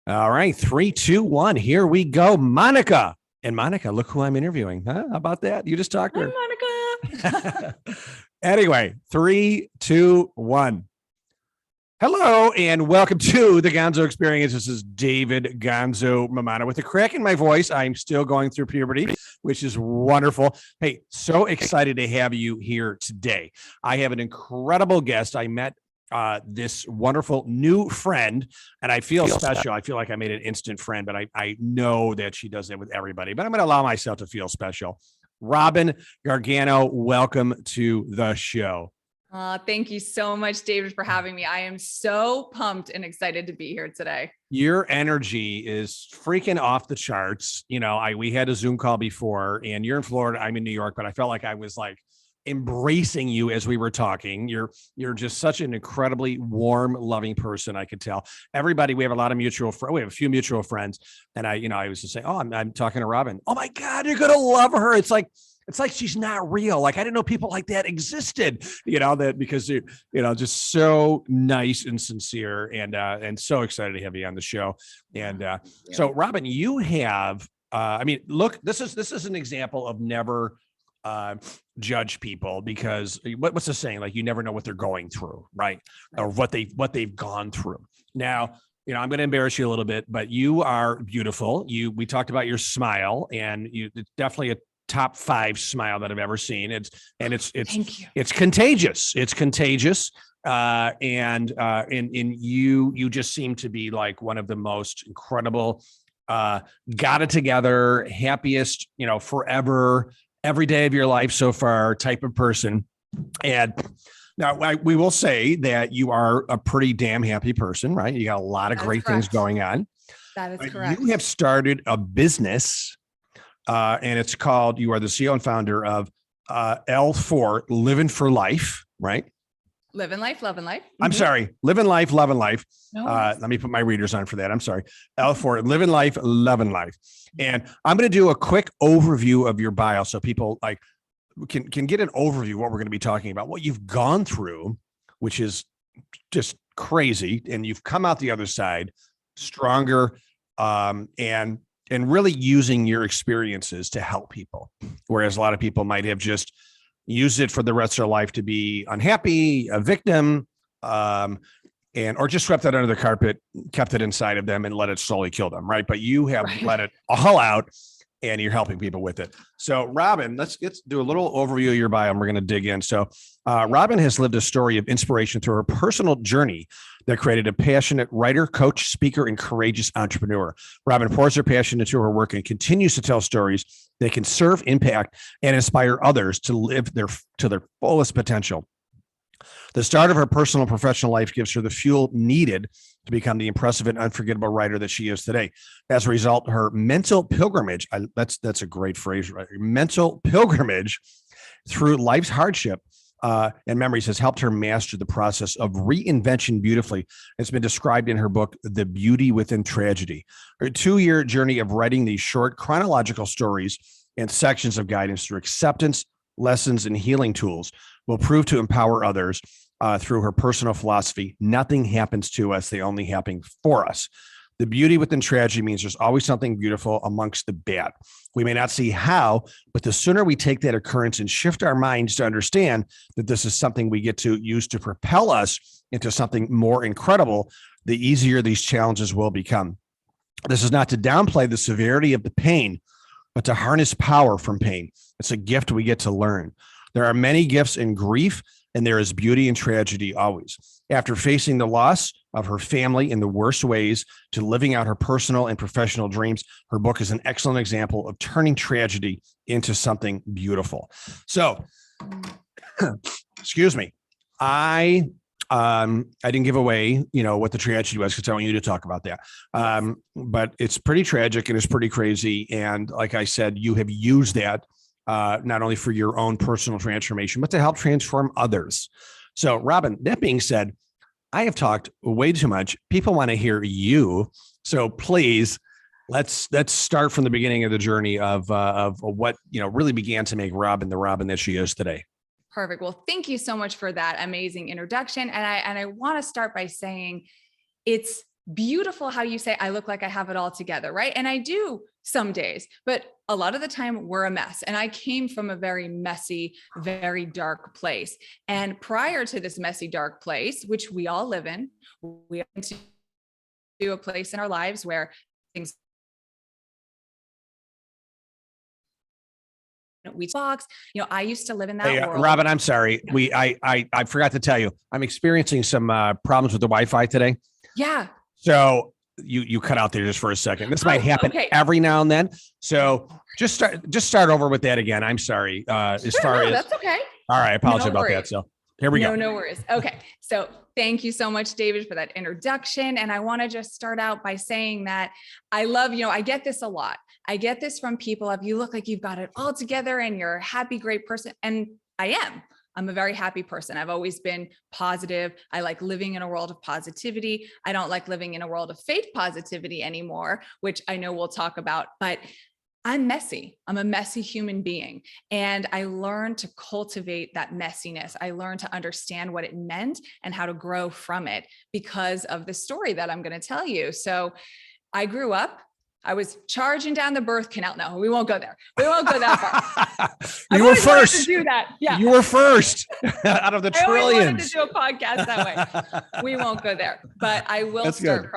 All right, 3, 2, 1. Here we go. Monica. And Monica, look who I'm interviewing. Huh? How about that? You just talked to her. Hi, Monica. Anyway, 3, 2, 1. Hello and welcome to the Gonzo Experience. This is David Gonzo Mamana with a crack in my voice. I'm still going through puberty, which is wonderful. Hey, so excited to have you here today. I have an incredible guest. I met this wonderful new friend, and I feel special. I feel like I made an instant friend, but I know that she does that with everybody, but I'm going to allow myself to feel special. Robin Gargano, welcome to the show. Thank you so much, David, for having me. I am so pumped and excited to be here today. Your energy is freaking off the charts. You know, we had a Zoom call before, and you're in Florida, I'm in New York, but I felt like I was like embracing you as we were talking. You're just such an incredibly warm, loving person. I could tell. Everybody, we have a lot of mutual friends. We have a few mutual friends, and I was just saying, oh, I'm talking to Robin. Oh my God, you're gonna love her. It's like she's not real. Like, I didn't know people like that existed, that because just so nice and sincere, and so excited to have you on the show. And so Robin, you have, look, this is an example of never judge people, because what's the saying? Like, you never know what they're going through, right? Or what they've gone through. Now, I'm going to embarrass you a little bit, but you are beautiful. We talked about your smile, and it's definitely a top 5 smile that I've ever seen. It's Thank you. It's contagious. It's contagious. And you just seem to be like one of the most incredible, got it together, happiest, forever, every day of your life so far type of person. And now we will say that you are a pretty damn happy person, right? You got a lot of great things going on. That is correct. You have started a business, and it's called, you are the CEO and founder of L4, Livin for Life, right? Livin Life, Lovin Life. Mm-hmm. I'm sorry, Livin Life, Lovin Life. No let me put my readers on for that. I'm sorry. L4, Livin Life, Lovin Life. And I'm going to do a quick overview of your bio so people can get an overview of what we're going to be talking about, what you've gone through, which is just crazy. And you've come out the other side stronger, and really using your experiences to help people. Whereas a lot of people might have just used it for the rest of their life to be unhappy, a victim, or just swept that under the carpet, kept it inside of them, and let it slowly kill them, right? But you have let it all out, and you're helping people with it. So Robin, let's do a little overview of your bio, and we're going to dig in. So Robin has lived a story of inspiration through her personal journey that created a passionate writer, coach, speaker, and courageous entrepreneur. Robin pours her passion into her work and continues to tell stories that can serve, impact, and inspire others to live to their fullest potential. The start of her personal and professional life gives her the fuel needed to become the impressive and unforgettable writer that she is today. As a result, her mental pilgrimage, that's a great phrase, right? Mental pilgrimage through life's hardship and memories has helped her master the process of reinvention beautifully. It's been described in her book, The Beauty Within Tragedy. Her 2-year journey of writing these short chronological stories and sections of guidance through acceptance, lessons, and healing tools will prove to empower others through her personal philosophy. Nothing happens to us, they only happen for us. The beauty within tragedy means there's always something beautiful amongst the bad. We may not see how, but the sooner we take that occurrence and shift our minds to understand that this is something we get to use to propel us into something more incredible, the easier these challenges will become. This is not to downplay the severity of the pain, but to harness power from pain. It's a gift we get to learn. There are many gifts in grief, and there is beauty in tragedy always. After facing the loss of her family in the worst ways to living out her personal and professional dreams, her book is an excellent example of turning tragedy into something beautiful. So, excuse me, I didn't give away, what the tragedy was, because I want you to talk about that. But it's pretty tragic and it's pretty crazy. And like I said, you have used that not only for your own personal transformation, but to help transform others. So, Robin, that being said, I have talked way too much. People want to hear you. So please, let's start from the beginning of the journey of what, really began to make Robin the Robin that she is today. Perfect. Well, thank you so much for that amazing introduction. And I want to start by saying it's beautiful how you say, I look like I have it all together, right? And I do some days, but a lot of the time we're a mess. And I came from a very messy, very dark place. And prior to this messy, dark place, which we all live in, we have to a place in our lives where things we box, I used to live in that Hey, world. Robin, I'm sorry. I forgot to tell you, I'm experiencing some problems with the Wi-Fi today. Yeah. So you cut out there just for a second. This might happen every now and then. So just start over with that again. I'm sorry. That's okay. All right. I apologize about that. So here we go. No worries. Okay. So thank you so much, David, for that introduction. And I want to just start out by saying that I love, I get this a lot. I get this from people of you look like you've got it all together and you're a happy, great person. And I am. I'm a very happy person. I've always been positive. I like living in a world of positivity. I don't like living in a world of fake positivity anymore, which I know we'll talk about, but I'm messy. I'm a messy human being. And I learned to cultivate that messiness. I learned to understand what it meant and how to grow from it because of the story that I'm going to tell you. So I grew up, I was charging down the birth canal. No, we won't go there. We won't go that far. You were first. To do that. Yeah. You were first out of the trillions. I wanted to do a podcast that way. We won't go there, but I will start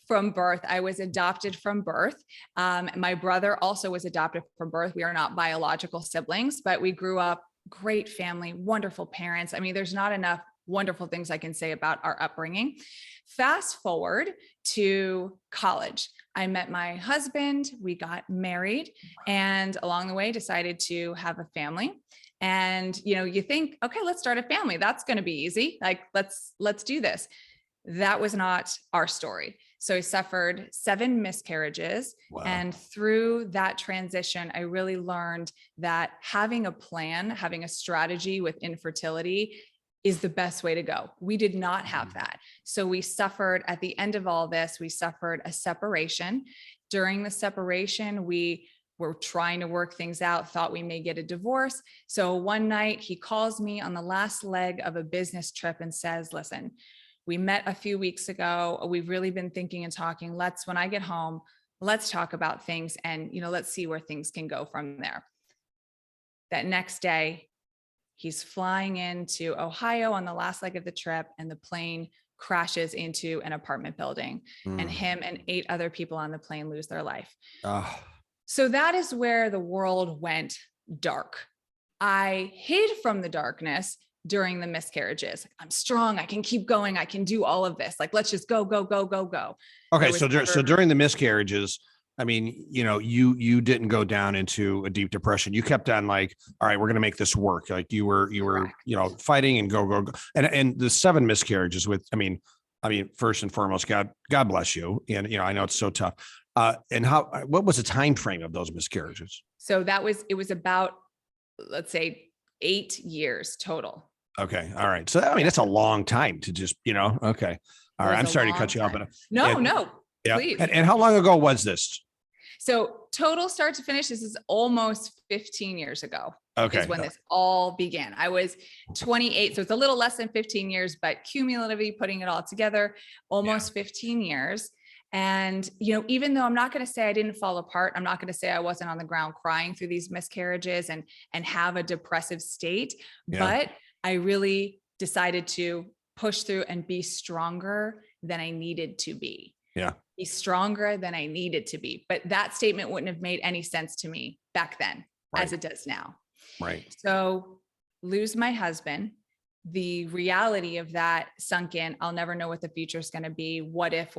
from birth. I was adopted from birth. My brother also was adopted from birth. We are not biological siblings, but we grew up, great family, wonderful parents. I mean, there's not enough wonderful things I can say about our upbringing. Fast forward to college. I met my husband, we got married, and along the way decided to have a family. And, you think, okay, let's start a family. That's going to be easy. Like, let's do this. That was not our story. So I suffered 7 miscarriages. Wow. And through that transition, I really learned that having a plan, having a strategy with infertility is the best way to go. We did not have that. So we suffered at the end of all this, we suffered a separation. During the separation, we were trying to work things out, thought we may get a divorce. So one night he calls me on the last leg of a business trip and says, listen, we met a few weeks ago. We've really been thinking and talking. When I get home, let's talk about things and, let's see where things can go from there. That next day, he's flying into Ohio on the last leg of the trip, and the plane crashes into an apartment building, and him and 8 other people on the plane lose their life. So that is where the world went dark. I hid from the darkness during the miscarriages. I'm strong. I can keep going. I can do all of this. Like, let's just go, go, go, go, go. Okay. So during the miscarriages, I mean, you didn't go down into a deep depression. You kept on like, all right, we're going to make this work. Like you were, fighting and go. And the 7 miscarriages I mean, first and foremost, God bless you. And, I know it's so tough. And what was the time frame of those miscarriages? So it was about, let's say 8 years total. Okay. All right. So, that's a long time to just, okay. All right. I'm sorry to cut you off, but no, yeah. Please. And how long ago was this? So total start to finish, this is almost 15 years ago. Okay. Is when this all began. I was 28. So it's a little less than 15 years, but cumulatively putting it all together, almost 15 years. And, even though I'm not going to say I didn't fall apart, I'm not going to say I wasn't on the ground crying through these miscarriages and have a depressive state, but I really decided to push through and be stronger than I needed to be. Yeah. Be stronger than I needed to be. But that statement wouldn't have made any sense to me back then as it does now. Right. So lose my husband. The reality of that sunk in. I'll never know what the future is going to be. What if?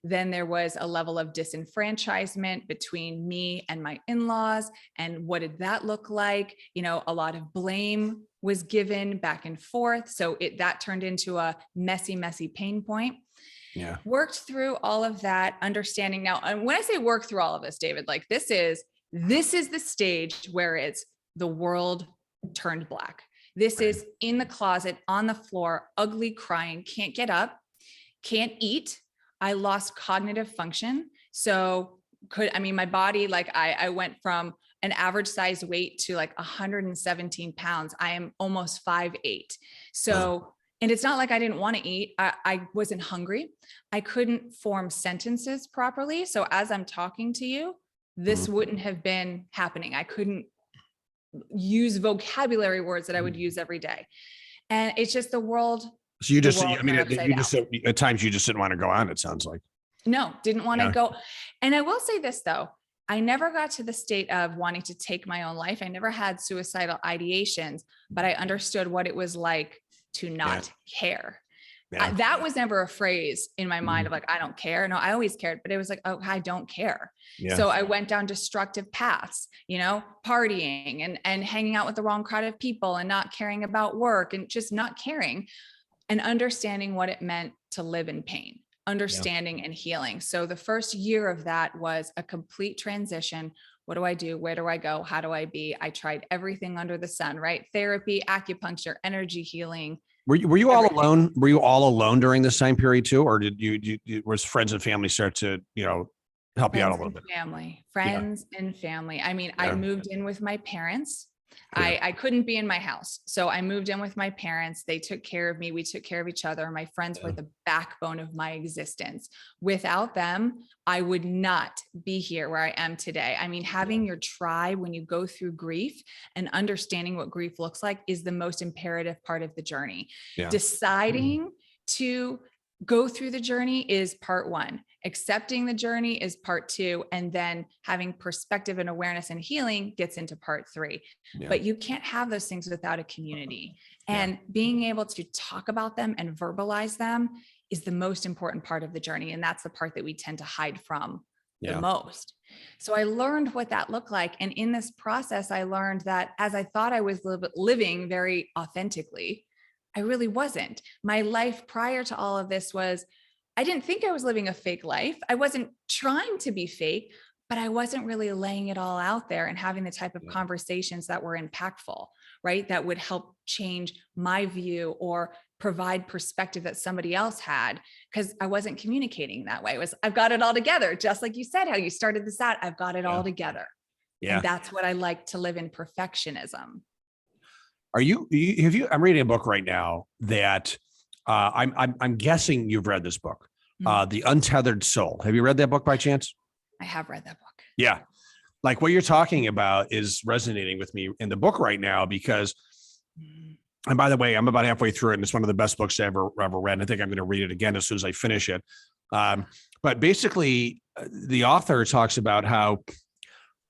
Then there was a level of disenfranchisement between me and my in-laws. And what did that look like? A lot of blame was given back and forth. So that turned into a messy, messy pain point. Yeah. Worked through all of that, understanding now. And when I say work through all of this, David, like this is the stage where it's the world turned black. This is in the closet, on the floor, ugly, crying, can't get up, can't eat. I lost cognitive function. So my body, like I went from an average size weight to like 117 pounds. I am almost 5'8". So, and it's not like I didn't want to eat. I wasn't hungry. I couldn't form sentences properly. So as I'm talking to you, this wouldn't have been happening. I couldn't use vocabulary words that I would use every day. And it's just the world. So you just, world I mean, turned upside you just, at times you just didn't want to go on, it sounds like. No, didn't want to go. And I will say this though, I never got to the state of wanting to take my own life. I never had suicidal ideations, but I understood what it was like to not care. That was never a phrase in my mind of like, I don't care. No, I always cared, but it was like, oh, I don't care. So I went down destructive paths, you know, partying and hanging out with the wrong crowd of people and not caring about work and just not caring and understanding what it meant to live in pain, understanding and healing. So the first year of that was a complete transition. What do I do? Where do I go? How do I be? I tried everything under the sun, right? Therapy, acupuncture, energy healing. Were you all alone? Were you all alone during this time period too? Or did you was friends and family start to, you know, help you out a little bit? Friends and family. I mean, I moved in with my parents. I couldn't be in my house. So I moved in with my parents. They took care of me. We took care of each other. My friends were the backbone of my existence. Without them, I would not be here where I am today. I mean, having your tribe when you go through grief and understanding what grief looks like is the most imperative part of the journey. Deciding to go through the journey is part one. Accepting the journey is part two. And then having perspective and awareness and healing gets into part three. But you can't have those things without a community. And being able to talk about them and verbalize them is the most important part of the journey. And that's the part that we tend to hide from the most. So I learned what that looked like. And in this process, I learned that as I thought I was living very authentically, I really wasn't. My life prior to all of this was, I didn't think I was living a fake life. I wasn't trying to be fake, but I wasn't really laying it all out there and having the type of conversations that were impactful, right? That would help change my view or provide perspective that somebody else had, because I wasn't communicating that way. It was, I've got it all together. Just like you said, how you started this out, I've got it all together. And that's what I like to live in, perfectionism. I'm reading a book right now that I'm guessing you've read this book, The Untethered Soul. Have you read that book by chance? I have read that book. Yeah. Like what you're talking about is resonating with me in the book right now because, and by the way, I'm about halfway through it and it's one of the best books I ever read. And I think I'm going to read it again as soon as I finish it. But basically the author talks about how,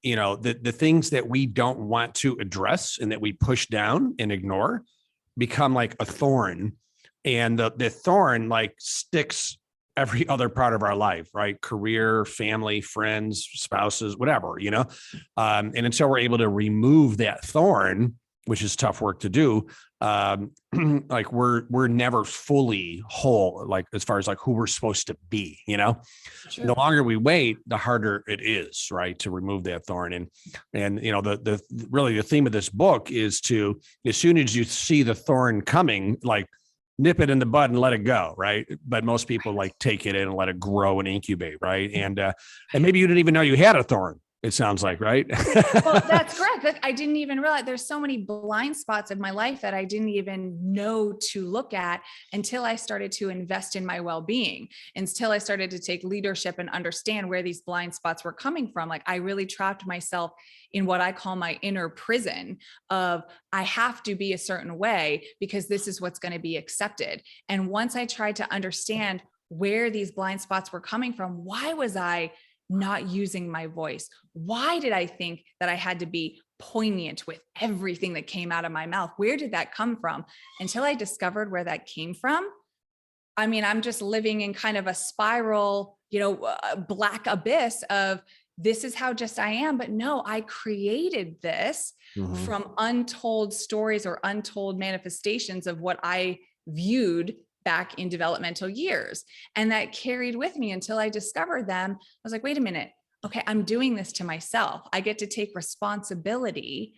you know, the things that we don't want to address and that we push down and ignore become like a thorn, and the thorn like sticks every other part of our life, right? Career, family, friends, spouses, whatever, you know? And until we're able to remove that thorn, which is tough work to do, like we're never fully whole, like as far as like who we're supposed to be, you know. Sure. The longer we wait, the harder it is, right, to remove that thorn. And you know, the really the theme of this book is to, as soon as you see the thorn coming, like nip it in the bud and let it go, right? But most people like take it in and let it grow and incubate, right? And maybe you didn't even know you had a thorn. It sounds like, right? Well, that's correct. I didn't even realize there's so many blind spots of my life that I didn't even know to look at until I started to invest in my well-being, until I started to take leadership and understand where these blind spots were coming from. Like I really trapped myself in what I call my inner prison of I have to be a certain way because this is what's going to be accepted. And once I tried to understand where these blind spots were coming from, why was I not using my voice? Why did I think that I had to be poignant with everything that came out of my mouth? Where did that come from? Until I discovered where that came from, I mean, I'm just living in kind of a spiral, you know, black abyss of this is how just I am. But no, I created this from untold stories or untold manifestations of what I viewed back in developmental years. And that carried with me until I discovered them. I was like, wait a minute. Okay, I'm doing this to myself. I get to take responsibility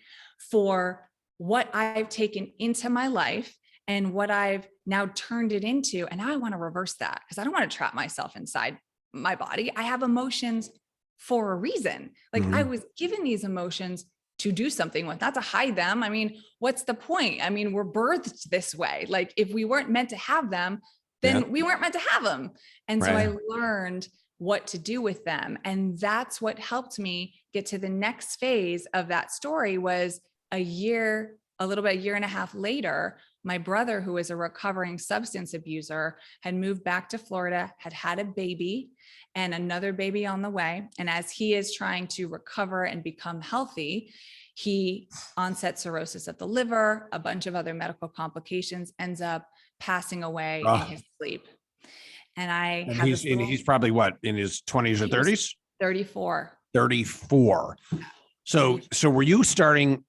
for what I've taken into my life and what I've now turned it into. And now I want to reverse that because I don't want to trap myself inside my body. I have emotions for a reason. Like I was given these emotions to do something with, not to hide them. I mean, what's the point? I mean, we're birthed this way. Like if we weren't meant to have them, then we weren't meant to have them. And so I learned what to do with them. And that's what helped me get to the next phase of that story. Was a year and a half later, my brother, who was a recovering substance abuser, had moved back to Florida, had a baby and another baby on the way. And as he is trying to recover and become healthy, he onset cirrhosis of the liver, a bunch of other medical complications, ends up passing away in his sleep. And he's probably what, in his 20s or 30s? 34. 34. So were you starting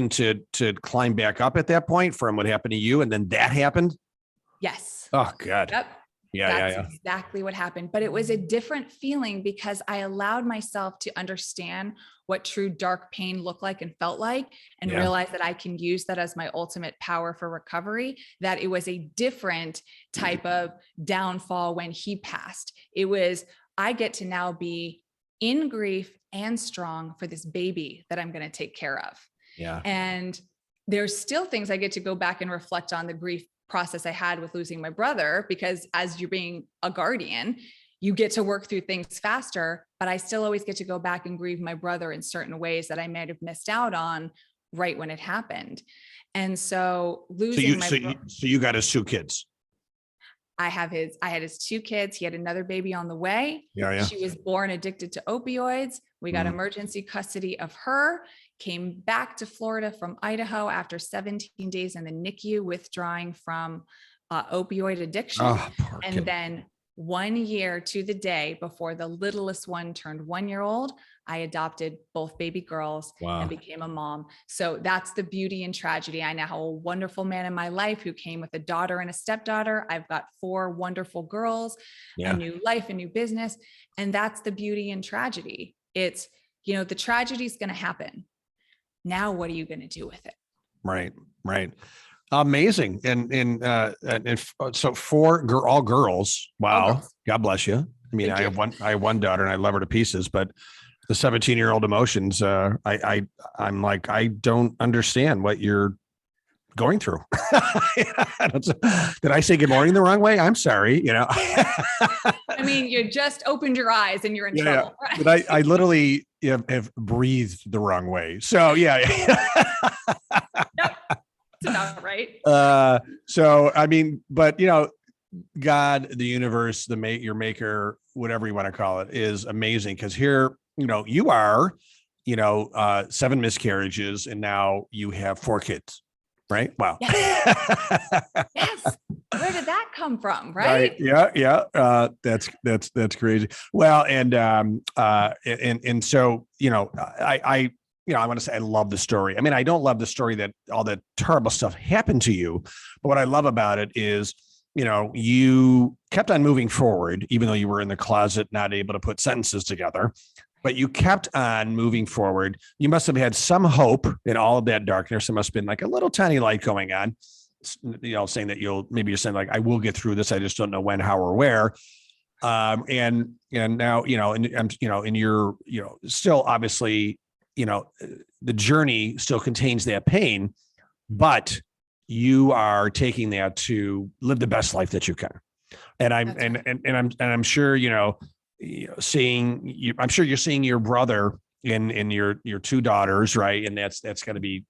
to climb back up at that point from what happened to you, and then that happened? Yes. Oh God. Yep. Yeah. That's exactly what happened. But it was a different feeling because I allowed myself to understand what true dark pain looked like and felt like, and realize that I can use that as my ultimate power for recovery, that it was a different type of downfall when he passed. It was, I get to now be in grief and strong for this baby that I'm going to take care of. Yeah. And there's still things I get to go back and reflect on the grief process I had with losing my brother, because as you're being a guardian, you get to work through things faster, but I still always get to go back and grieve my brother in certain ways that I might have missed out on right when it happened. And so losing so you got his 2 kids. I had his 2 kids. He had another baby on the way. Yeah. She was born addicted to opioids. We got emergency custody of her, came back to Florida from Idaho after 17 days in the NICU, withdrawing from opioid addiction. And kid. Then 1 year to the day before the littlest one turned 1-year-old, I adopted both baby girls and became a mom. So that's the beauty and tragedy. I now have a wonderful man in my life who came with a daughter and a stepdaughter. I've got 4 wonderful girls, a new life, a new business. And that's the beauty and tragedy. It's, the tragedy is going to happen. Now, what are you going to do with it? Right. Amazing. And so 4 all girls. Wow. All girls. God bless you. I mean, I have one daughter and I love her to pieces, but the 17-year-old emotions, I'm like, I don't understand what you're going through. Did I say good morning the wrong way? I'm sorry. I mean, you just opened your eyes and you're in trouble. Right? But I literally have breathed the wrong way. So Yep. That's about right. So, I mean, but God, the universe, your maker, whatever you want to call it, is amazing. Cause here, you are, 7 miscarriages and now you have 4 kids, right? Wow. Yes. Where did that come from? Right. Yeah. That's crazy. Well, and so, I want to say I love the story. I mean, I don't love the story that all that terrible stuff happened to you, but what I love about it is, you kept on moving forward, even though you were in the closet, not able to put sentences together, but you kept on moving forward. You must have had some hope in all of that darkness. There must have been like a little tiny light going on, saying that you're saying like, I will get through this. I just don't know when, how, or where. And now, and you're, still obviously, the journey still contains that pain, but you are taking that to live the best life that you can. And I'm sure, seeing you, I'm sure you're seeing your brother in your 2 daughters, right? And that's going to be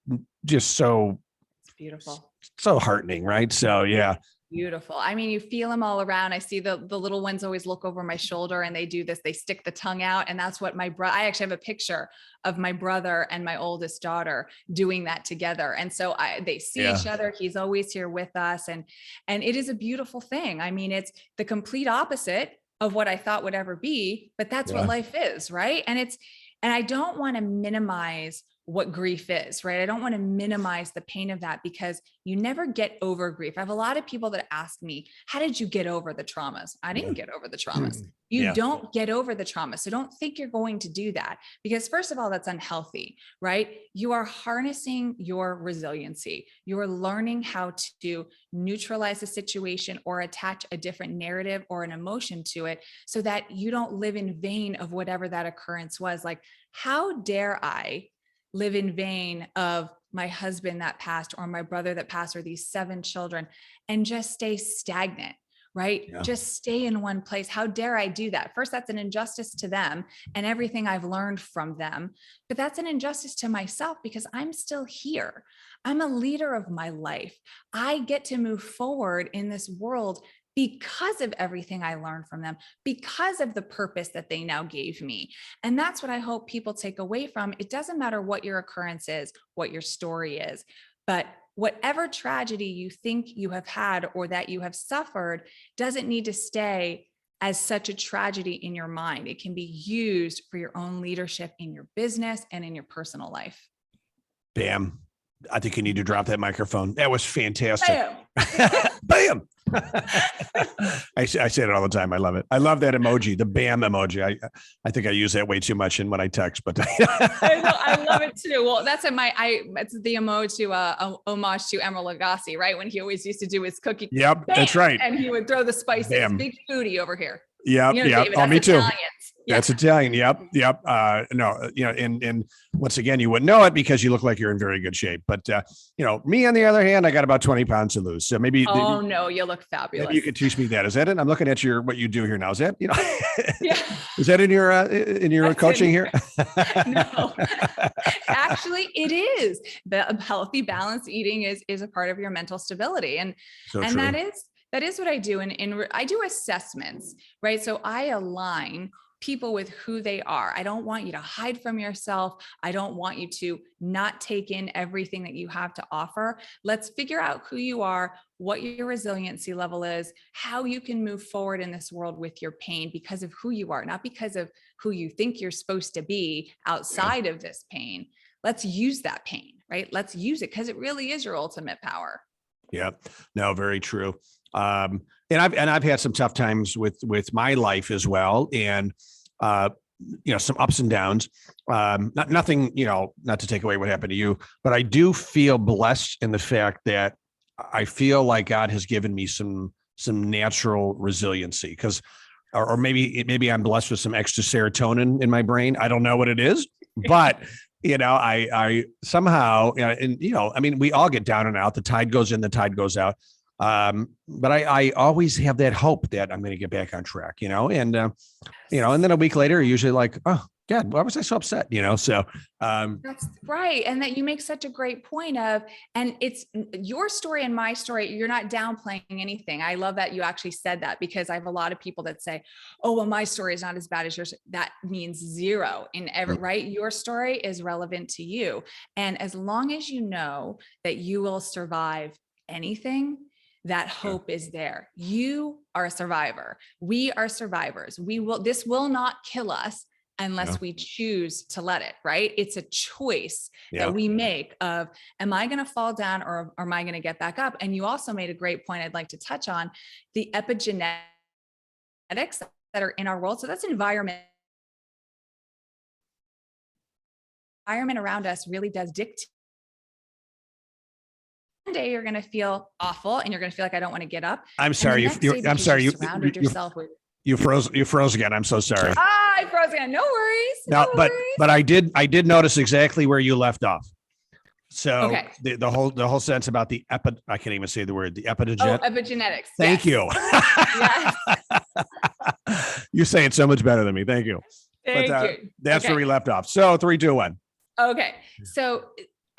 just so it's beautiful, so heartening, right? So, yeah. Beautiful. I mean, you feel them all around. I see the little ones always look over my shoulder and they do this, they stick the tongue out. And that's what I actually have a picture of my brother and my oldest daughter doing that together. And so they see each other. He's always here with us. And it is a beautiful thing. I mean, it's the complete opposite of what I thought would ever be, but that's what life is. Right. And I don't want to minimize what grief is, right? I don't want to minimize the pain of that, because you never get over grief. I have a lot of people that ask me, how did you get over the traumas? I didn't get over the traumas. You don't get over the trauma. So don't think you're going to do that, because first of all, that's unhealthy, right? You are harnessing your resiliency. You are learning how to neutralize a situation or attach a different narrative or an emotion to it, so that you don't live in vain of whatever that occurrence was. Like, how dare I live in vain of my husband that passed, or my brother that passed, or these 7 children, and just stay stagnant, right? Yeah. Just stay in one place. How dare I do that? First, that's an injustice to them and everything I've learned from them. But that's an injustice to myself, because I'm still here. I'm a leader of my life. I get to move forward in this world because of everything I learned from them, because of the purpose that they now gave me. And that's what I hope people take away from. It doesn't matter what your occurrence is, what your story is, but whatever tragedy you think you have had or that you have suffered doesn't need to stay as such a tragedy in your mind. It can be used for your own leadership in your business and in your personal life. Bam. I think you need to drop that microphone. That was fantastic. Bam. Bam. I say it all the time. I love it. I love that emoji, the bam emoji. I think I use that way too much in when I text, but I love it too. Well, that's it's the homage to Emeril Lagasse, right? When he always used to do his cookie. Yep, bam, that's right. And he would throw the spices. Bam. Big foodie over here. Yep. You know, Yep. David, Oh, me too. Italians. Yeah. That's Italian. Yep. Yep. No, and once again, you wouldn't know it because you look like you're in very good shape. But, me, on the other hand, I got about 20 pounds to lose. So maybe. Oh, no, you look fabulous. Maybe you could teach me that. Is that it? I'm looking at what you do here now. Is that, Yeah. Is that in your coaching here? No, actually it is. The healthy, balanced eating is a part of your mental stability. And So and true. that is what I do. And I do assessments, right? So I align people with who they are. I don't want you to hide from yourself. I don't want you to not take in everything that you have to offer. Let's figure out who you are, what your resiliency level is, how you can move forward in this world with your pain because of who you are, not because of who you think you're supposed to be outside of this pain. Let's use that pain, right? Let's use it because it really is your ultimate power. Yeah, no, very true. And I've had some tough times with my life as well. And, some ups and downs, nothing, not to take away what happened to you, but I do feel blessed in the fact that I feel like God has given me some natural resiliency because, or maybe I'm blessed with some extra serotonin in my brain. I don't know what it is, but I somehow, we all get down and out. The tide goes in, the tide goes out. But I always have that hope that I'm going to get back on track, and then a week later, usually like, oh God, why was I so upset? So, that's right. And that you make such a great point of, and it's your story and my story. You're not downplaying anything. I love that you actually said that because I have a lot of people that say, oh, well, my story is not as bad as yours. That means zero in every, right? Your story is relevant to you. And as long as you know that you will survive anything, that hope is there. You are a survivor. We are survivors. This will not kill us unless we choose to let it, right? It's a choice that we make of, am I going to fall down or am I going to get back up? And you also made a great point I'd like to touch on, the epigenetics that are in our world. So that's environment around us really does dictate. One day you're going to feel awful and you're going to feel like I don't want to get up. I'm sorry. You surrounded yourself with. You froze again. I'm so sorry. I froze again. No worries. No worries. Worries. But I did notice exactly where you left off. So okay. the whole sense about I can't even say the word, the epigenetics. Thank you. Yes. You say it so much better than me. Thank you. Thank you. That's where we left off. So 3, 2, 1. Okay. So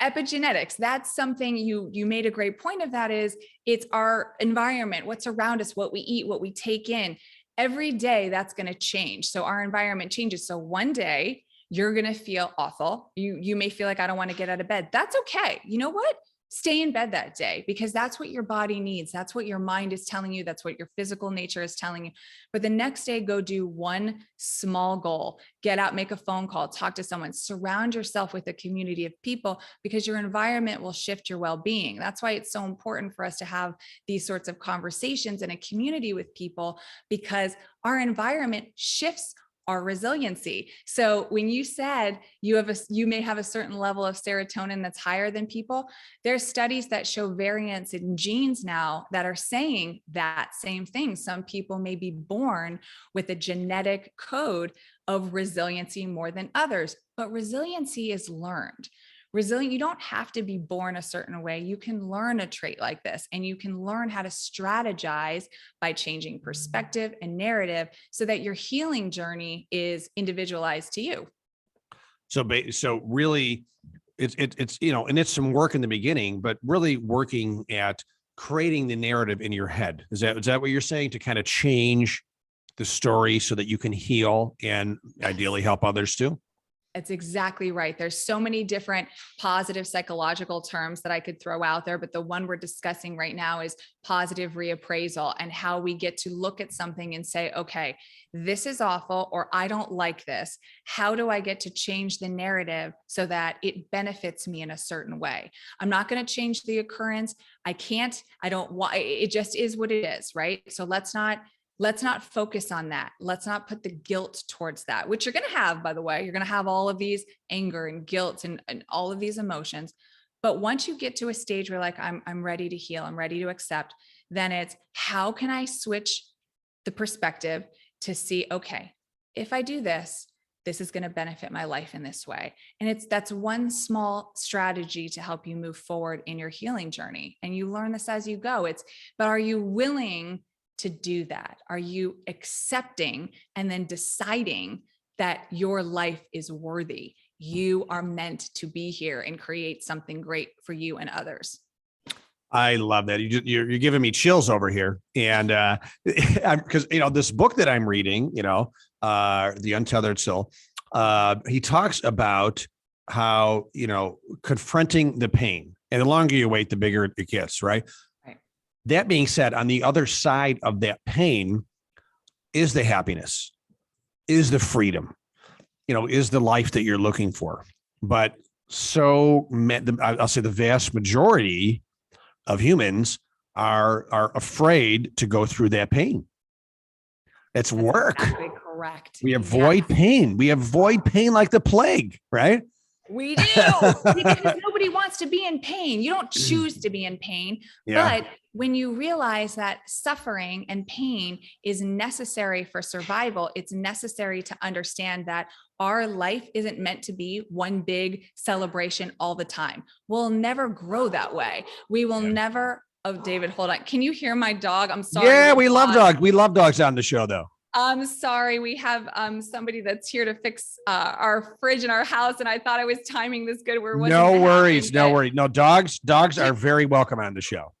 epigenetics, that's something you made a great point of. That is, it's our environment, what's around us, what we eat, what we take in. Every day that's going to change. So our environment changes. So one day you're going to feel awful. You may feel like I don't want to get out of bed. That's okay. You know what? stay in bed that day, because that's what your body needs. That's what your mind is telling you. That's what your physical nature is telling you. But the next day, go do one small goal, get out, make a phone call, talk to someone, surround yourself with a community of people, because your environment will shift your well-being. That's why it's so important for us to have these sorts of conversations in a community with people, because our environment shifts our resiliency. So when you said you may have a certain level of serotonin that's higher than people, there's studies that show variants in genes now that are saying that same thing. Some people may be born with a genetic code of resiliency more than others, but resiliency is learned. Resilient, you don't have to be born a certain way. You can learn a trait like this, and you can learn how to strategize by changing perspective and narrative so that your healing journey is individualized to you. So really it's, you know, and it's some work in the beginning, but really working at creating the narrative in your head. Is that what you're saying, to kind of change the story so that you can heal and ideally help others too? It's exactly right. There's so many different positive psychological terms that I could throw out there, but the one we're discussing right now is positive reappraisal, and how we get to look at something and say, okay, this is awful, or I don't like this. How do I get to change the narrative so that it benefits me in a certain way? I'm not going to change the occurrence. I can't, I don't want, it just is what it is, right? So let's not focus on that. Let's not put the guilt towards that, which you're going to have, by the way. You're going to have all of these anger and guilt and all of these emotions. But once you get to a stage where like, I'm ready to heal, I'm ready to accept, then it's how can I switch the perspective to see, okay, if I do this, this is going to benefit my life in this way. And that's one small strategy to help you move forward in your healing journey. And you learn this as you go. But are you willing to do that? Are you accepting and then deciding that your life is worthy? You are meant to be here and create something great for you and others. I love that. You're giving me chills over here. And because, you know, this book that I'm reading, you know, The Untethered Soul, he talks about how, you know, confronting the pain, and the longer you wait, the bigger it gets, right? That being said, on the other side of that pain is the happiness, is the freedom, you know, is the life that you're looking for. But I'll say the vast majority of humans are afraid to go through that pain. It's work. Exactly correct. We avoid pain. We avoid pain like the plague, right? We do, because nobody wants to be in pain. You don't choose to be in pain, but when you realize that suffering and pain is necessary for survival, it's necessary to understand that our life isn't meant to be one big celebration all the time. We'll never grow that way. We will never. Oh, David, hold on. Can you hear my dog? I'm sorry. Yeah, we love dogs. We love dogs on the show, though. I'm sorry. We have somebody that's here to fix our fridge in our house, and I thought I was timing this good. Where no worries, no worries. No, dogs are very welcome on the show.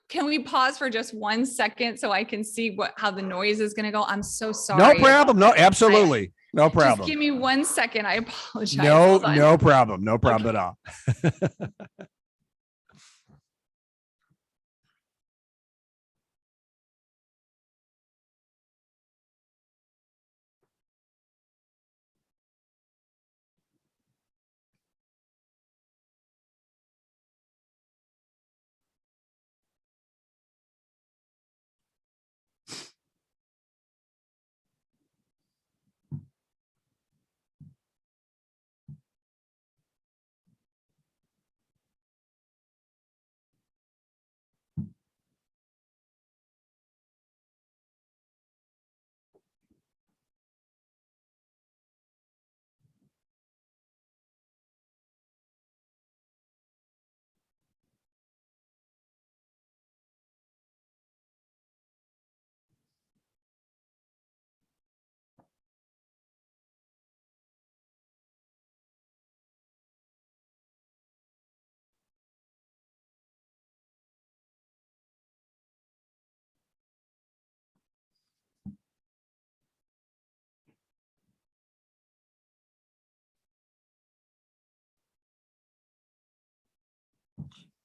Can we pause for just 1 second so I can see how the noise is going to go? I'm so sorry. No problem. No, absolutely. No problem. Just give me 1 second. I apologize. No problem. No problem at all.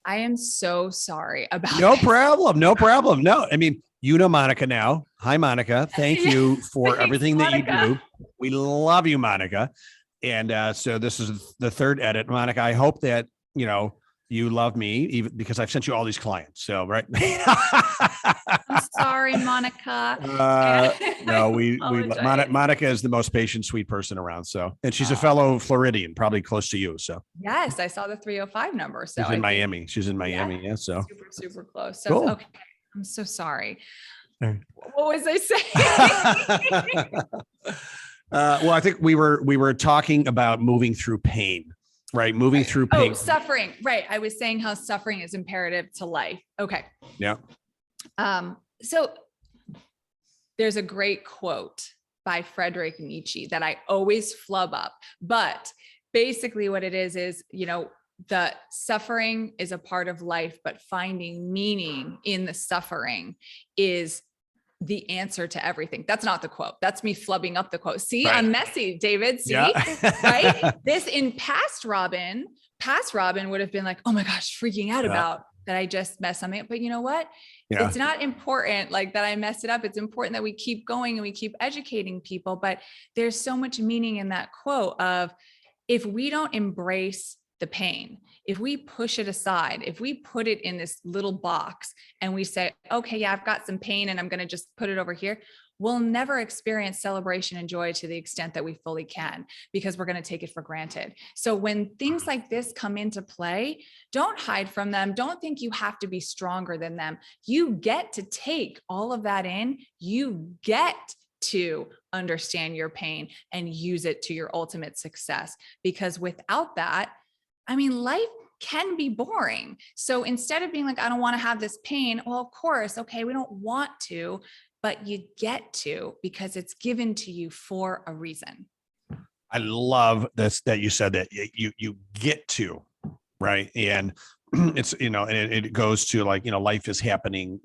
I am so sorry about No this. problem. No problem. No, I mean, you know Monica now. Hi, Monica. Thank you for Thanks, everything that you Monica. do. We love you, Monica. And so this is the third edit. Monica, I hope that, you love me even because I've sent you all these clients. So, right. I'm sorry, Monica. No, Apologize. Monica is the most patient, sweet person around. So, and she's a Oh, fellow Floridian, probably close to you. So yes, I saw the 305 number. So she's I in think, Miami. She's in yeah, Miami. Yeah. So super, super close. So, cool. okay. I'm so sorry. All right. What was I saying? Well, I think we were talking about moving through pain, right? Moving through pain. Oh, suffering. Right. I was saying how suffering is imperative to life. Okay. Yeah. So there's a great quote by Friedrich Nietzsche that I always flub up, but basically what it is, the suffering is a part of life, but finding meaning in the suffering is the answer to everything. That's not the quote. That's me flubbing up the quote. See, right. I'm messy, David. See, yeah. Right? This in past Robin would have been like, oh my gosh, freaking out about that I just messed something up. But you know what? Yeah. It's not important like that I messed it up. It's important that we keep going and we keep educating people. But there's so much meaning in that quote of if we don't embrace the pain, if we push it aside, if we put it in this little box and we say, okay, yeah, I've got some pain and I'm going to just put it over here, we'll never experience celebration and joy to the extent that we fully can because we're going to take it for granted. So when things like this come into play, don't hide from them. Don't think you have to be stronger than them. You get to take all of that in. You get to understand your pain and use it to your ultimate success. Because without that, I mean, life can be boring. So instead of being like, I don't want to have this pain, well, of course, okay, we don't want to, but you get to because it's given to you for a reason. I love this that you said that you get to, right? And it's, and it goes to like, life is happening,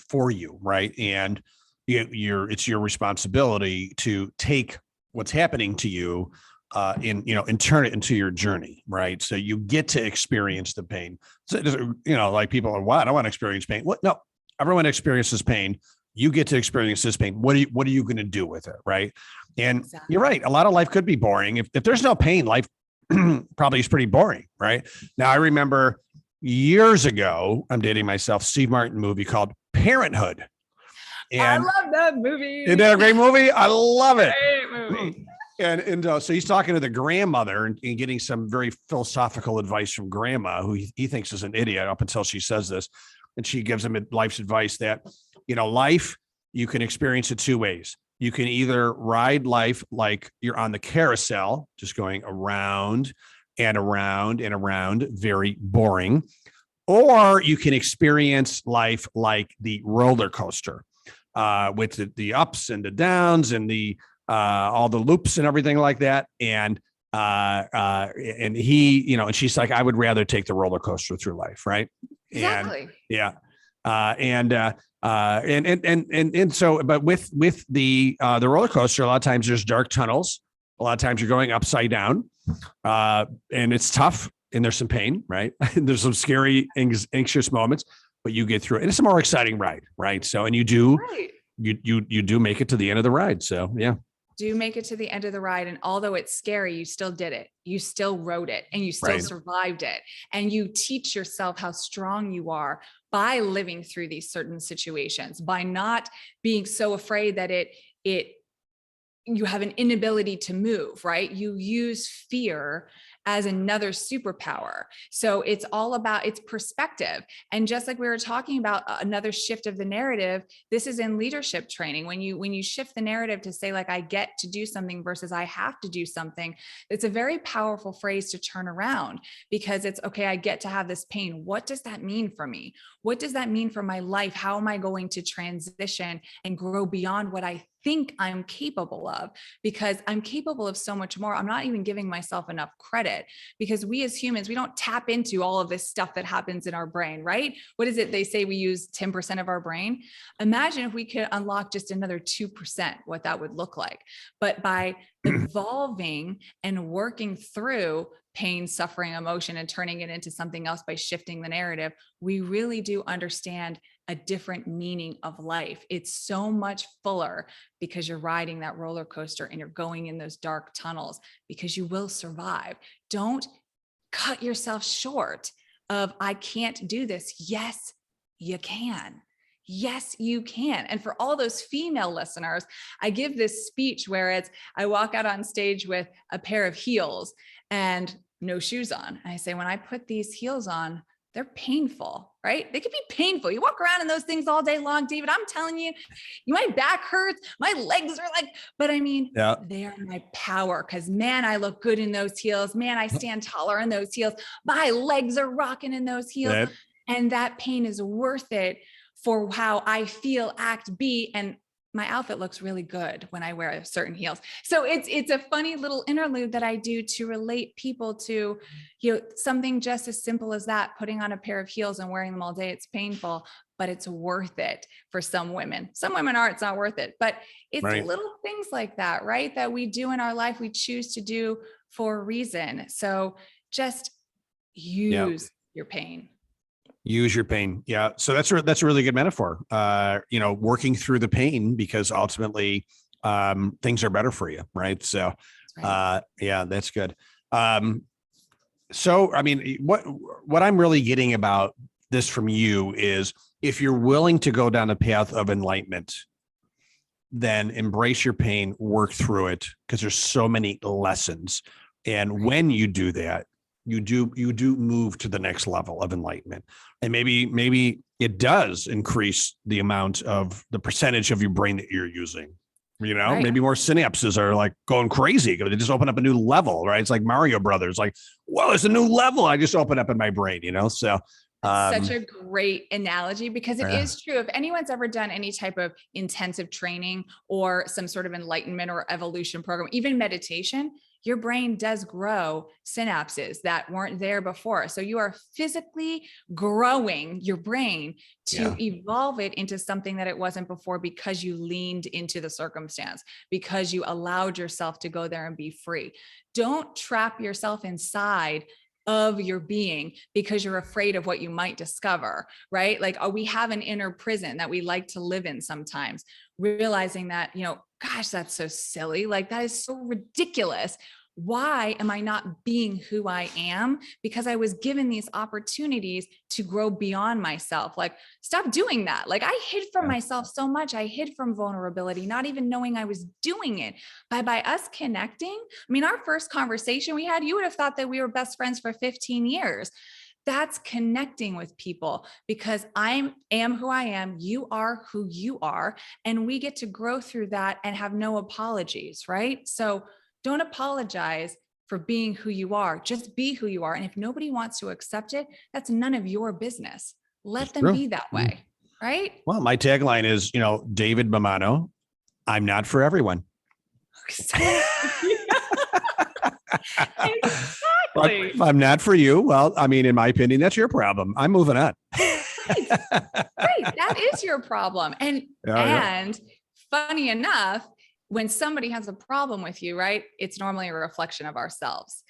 for you, right? And it's your responsibility to take what's happening to you and turn it into your journey, right? So you get to experience the pain. So, like people are, what? I don't want to experience pain. What? No, everyone experiences pain. You get to experience this pain. What are you going to do with it, right? And exactly. You're right. A lot of life could be boring. If there's no pain, life probably is pretty boring, right? Now, I remember years ago, I'm dating myself, Steve Martin movie called Parenthood. And I love that movie. Isn't that a great movie? I love it. Great movie. And so he's talking to the grandmother and getting some very philosophical advice from grandma, who he thinks is an idiot up until she says this. And she gives him life's advice that, life, you can experience it two ways. You can either ride life like you're on the carousel, just going around and around and around, very boring, or you can experience life like the roller coaster with the ups and the downs and the all the loops and everything like that. And he, and she's like, I would rather take the roller coaster through life. Right. Exactly. And yeah. And so, but with the roller coaster, a lot of times there's dark tunnels. A lot of times you're going upside down and it's tough and there's some pain, right? There's some scary, anxious moments, but you get through it. And it's a more exciting ride. Right. So, and you do, right. you do make it to the end of the ride. So, yeah. Do make it to the end of the ride. And although it's scary, you still did it. You still rode it and you still survived it. And you teach yourself how strong you are by living through these certain situations, by not being so afraid that you have an inability to move, right? You use fear as another superpower. So it's all about its perspective. And just like we were talking about another shift of the narrative, this is in leadership training. When you shift the narrative to say like, I get to do something versus I have to do something, it's a very powerful phrase to turn around because it's okay. I get to have this pain. What does that mean for me? What does that mean for my life? How am I going to transition and grow beyond what I think I'm capable of? Because I'm capable of so much more. I'm not even giving myself enough credit because we as humans, we don't tap into all of this stuff that happens in our brain, right? What is it? They say we use 10% of our brain. Imagine if we could unlock just another 2%, what that would look like. But by evolving and working through pain, suffering, emotion, and turning it into something else by shifting the narrative, we really do understand a different meaning of life. It's so much fuller because you're riding that roller coaster and you're going in those dark tunnels, because you will survive. Don't cut yourself short of, I can't do this. Yes, you can. Yes, you can. And for all those female listeners, I give this speech where I walk out on stage with a pair of heels and no shoes on. And I say, when I put these heels on, they're painful, right? They could be painful. You walk around in those things all day long, David. I'm telling you, my back hurts, my legs are like, but I mean, they are my power, because man, I look good in those heels. Man, I stand taller in those heels. My legs are rocking in those heels. And that pain is worth it for how I feel, act, be, and my outfit looks really good when I wear certain heels. So it's a funny little interlude that I do to relate people to, something just as simple as that, putting on a pair of heels and wearing them all day. It's painful, but it's worth it for some women. Some women are, it's not worth it, but it's little things like that, right? That we do in our life, we choose to do for a reason. So just use your pain. Use your pain. Yeah. So that's a really good metaphor. Working through the pain, because ultimately things are better for you. Right. So that's good. So, I mean, what I'm really getting about this from you is, if you're willing to go down the path of enlightenment, then embrace your pain, work through it, because there's so many lessons. And when you do that, you do move to the next level of enlightenment. And maybe it does increase the amount of the percentage of your brain that you're using. Maybe more synapses are like going crazy. They just open up a new level, right? It's like Mario Brothers. Like, whoa, it's a new level I just opened up in my brain, So such a great analogy, because it is true. If anyone's ever done any type of intensive training or some sort of enlightenment or evolution program, even meditation, your brain does grow synapses that weren't there before. So you are physically growing your brain to evolve it into something that it wasn't before, because you leaned into the circumstance, because you allowed yourself to go there and be free. Don't trap yourself inside of your being because you're afraid of what you might discover, right? Like, we have an inner prison that we like to live in sometimes, realizing that, gosh, that's so silly. Like, that is so ridiculous. Why am I not being who I am? Because I was given these opportunities to grow beyond myself. Like, stop doing that. Like, I hid from myself so much. I hid from vulnerability, not even knowing I was doing it. By us connecting, I mean, our first conversation we had, you would have thought that we were best friends for 15 years. That's connecting with people, because I am who I am. You are who you are. And we get to grow through that and have no apologies, right? So don't apologize for being who you are. Just be who you are. And if nobody wants to accept it, that's none of your business. Let them be that way, right? Well, my tagline is, David Mamano, I'm not for everyone. Exactly. If I'm not for you, well, I mean, in my opinion, that's your problem. I'm moving on. Right. That is your problem. And funny enough, when somebody has a problem with you, right, it's normally a reflection of ourselves.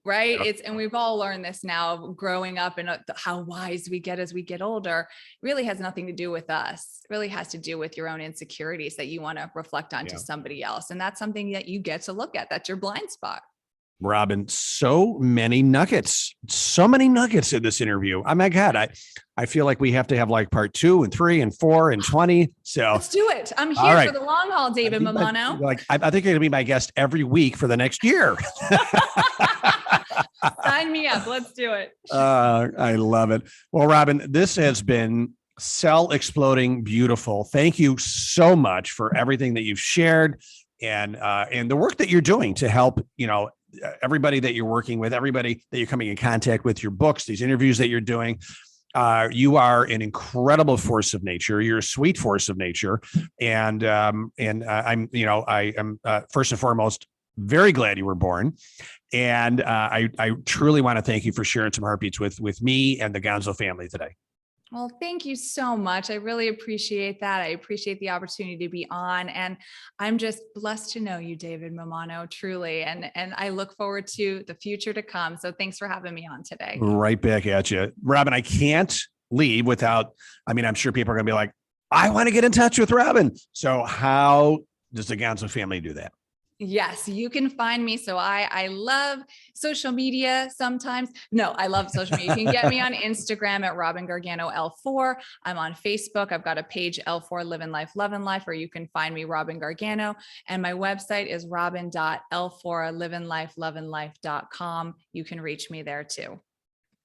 Right. Yep. And we've all learned this now, growing up, and how wise we get as we get older really has nothing to do with us. It really has to do with your own insecurities that you want to reflect onto somebody else. And that's something that you get to look at. That's your blind spot. Robin, so many nuggets in this interview. Oh my God. I feel like we have to have like part 2 and 3 and 4 and 20. So let's do it. I'm here for the long haul, David Mamano. I think you're going to be my guest every week for the next year. Sign me up. Let's do it. I love it. Well, Robin, this has been cell exploding beautiful. Thank you so much for everything that you've shared, and the work that you're doing to help, everybody that you're working with, everybody that you're coming in contact with, your books, these interviews that you're doing. You are an incredible force of nature. You're a sweet force of nature. And I am first and foremost very glad you were born. And I truly want to thank you for sharing some heartbeats with me and the Gonzo family today. Well, thank you so much. I really appreciate that. I appreciate the opportunity to be on, and I'm just blessed to know you, David Mamano, truly. And I look forward to the future to come. So thanks for having me on today. Right back at you. Robin, I can't leave without, I mean, I'm sure people are going to be like, I want to get in touch with Robin. So how does the Gonzo family do that? Yes, you can find me. So I love social media sometimes. No, I love social media. You can get me on Instagram at Robin Gargano L4. I'm on Facebook. I've got a page L4 Livin Life, Lovin Life, or you can find me Robin Gargano. And my website is robin.l4livinlife.com. You can reach me there too.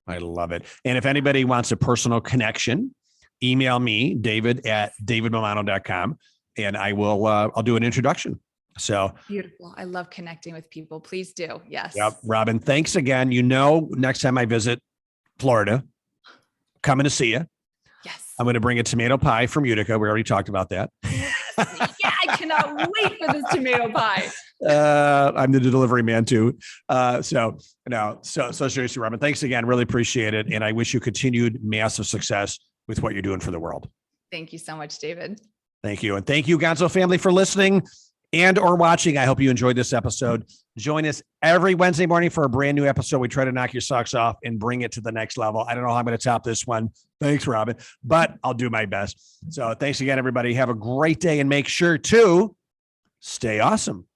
I love it. And if anybody wants a personal connection, email me, david@davidmamano.com, and I'll do an introduction. So beautiful. I love connecting with people. Please do. Yes. Yep. Robin, thanks again. Next time I visit Florida, coming to see you. Yes. I'm going to bring a tomato pie from Utica. We already talked about that. Yeah, I cannot wait for this tomato pie. I'm the delivery man too. So seriously, Robin, thanks again. Really appreciate it. And I wish you continued massive success with what you're doing for the world. Thank you so much, David. Thank you. And thank you, Gonzo family, for listening and or watching. I hope you enjoyed this episode. Join us every Wednesday morning for a brand new episode. We try to knock your socks off and bring it to the next level. I don't know how I'm going to top this one. Thanks, Robin, but I'll do my best. So thanks again, everybody. Have a great day and make sure to stay awesome.